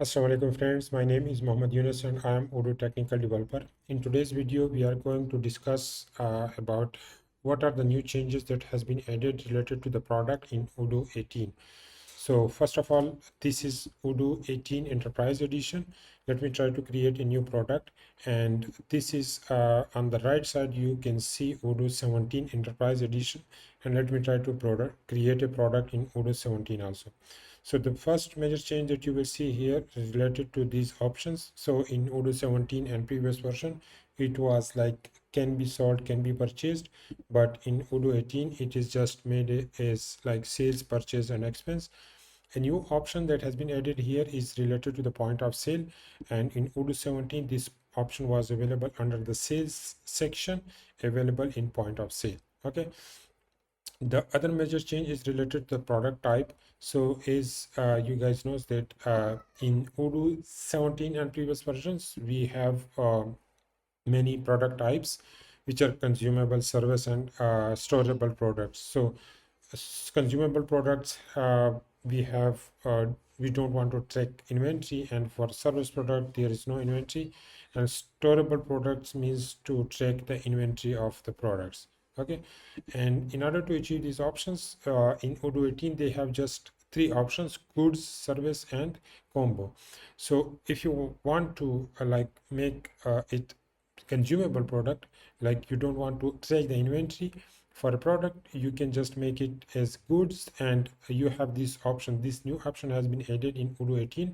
Assalamu alaikum friends, my name is Mohammad Yunus and I am Odoo technical developer. In today's video we are going to discuss about what are the new changes that has been added related to the product in Odoo 18. So first of all, this is Odoo 18 Enterprise Edition. Let me try to create a new product, and this is on the right side you can see Odoo 17 Enterprise Edition, and let me try to create a product in Odoo 17 also. So the first major change that you will see here is related to these options. So in Odoo 17 and previous version, it was like can be sold, can be purchased, but in Odoo 18 it is just made as like sales, purchase and expense. A new option that has been added here is related to the point of sale, and in Odoo 17 this option was available under the sales section, available in point of sale. Okay, the other major change is related to the product type. So as you guys knows that in Odoo 17 and previous versions we have many product types which are consumable, service and storable products. So consumable products, we have we don't want to track inventory, and for service product there is no inventory, and storable products means to track the inventory of the products. Okay, and in order to achieve these options in Odoo 18 they have just three options: goods, service and combo. So if you want to like make it consumable product, like you don't want to track the inventory for a product, you can just make it as goods, and you have this option. This new option has been added in Odoo 18,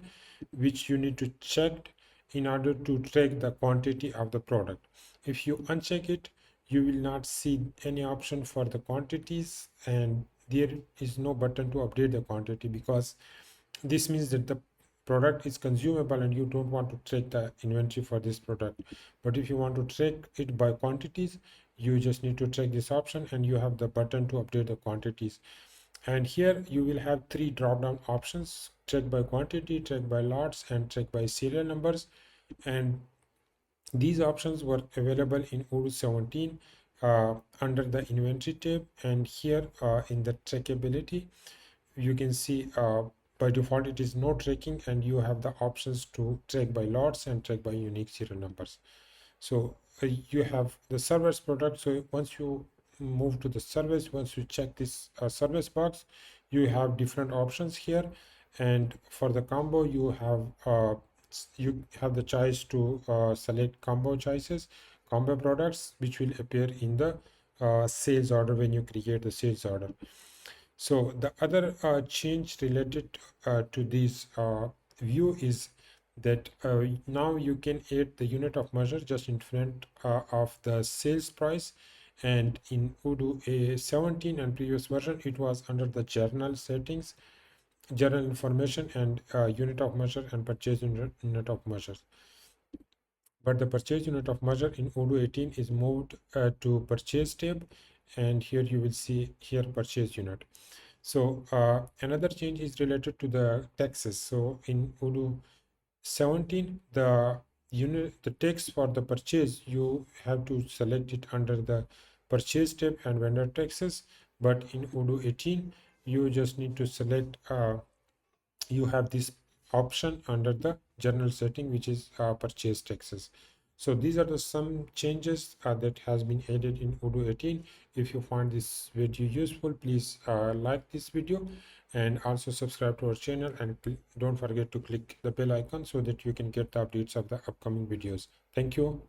which you need to check in order to track the quantity of the product. If you uncheck it, you will not see any option for the quantities, and there is no button to update the quantity, because this means that the product is consumable and you don't want to track the inventory for this product. But if you want to track it by quantities, you just need to check this option and you have the button to update the quantities. And here you will have three drop down options: track by quantity, track by lots and track by serial numbers. And these options were available in Odoo 17 under the inventory tab, and here in the trackability you can see by default it is no tracking, and you have the options to track by lots and track by unique serial numbers. So you have the service product. So once you move to the service, once you check this service box, you have different options here, and for the combo you have the choice to select combo choices, combo products, which will appear in the sales order when you create the sales order. So the other change related to this view is that now you can add the unit of measure just in front of the sales price. And in Odoo A17 and previous version, it was under the journal settings, journal information, and unit of measure and purchase unit of measure. But the purchase unit of measure in Odoo 18 is moved to purchase tab, and here you will see here purchase unit. So another change is related to the taxes. So in Odoo 17, the text for the purchase, you have to select it under the purchase tab and vendor taxes. But in Odoo 18, you just need to select you have this option under the general setting, which is purchase taxes. So these are the some changes that has been added in Odoo 18. If you find this video useful, please like this video and also subscribe to our channel, and don't forget to click the bell icon so that you can get the updates of the upcoming videos. Thank you.